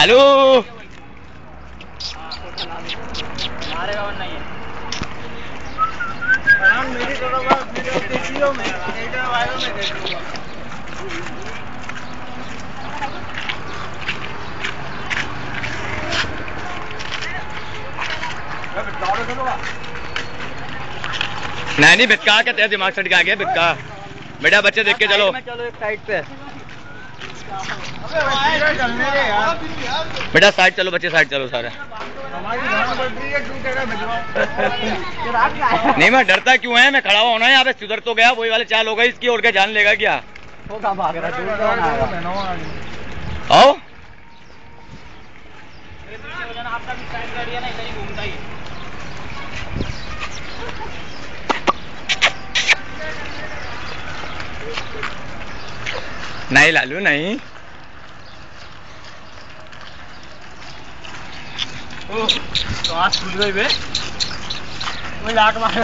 लालू नहीं भिटका के तेरा दिमाग सट गया भिटका बेटा बच्चे देख के चलो चलो एक साइड पे बेटा साइड चलो बच्चे साइड चलो सारे नहीं मैं डरता क्यों है मैं खड़ा हुआ होना है यहाँ पे सुधर तो गया वही वाले चाल हो गई इसकी और क्या जान लेगा क्या भाग रहा आओ नहीं लालू नहीं तो आज खुल गई बे वही लाट मार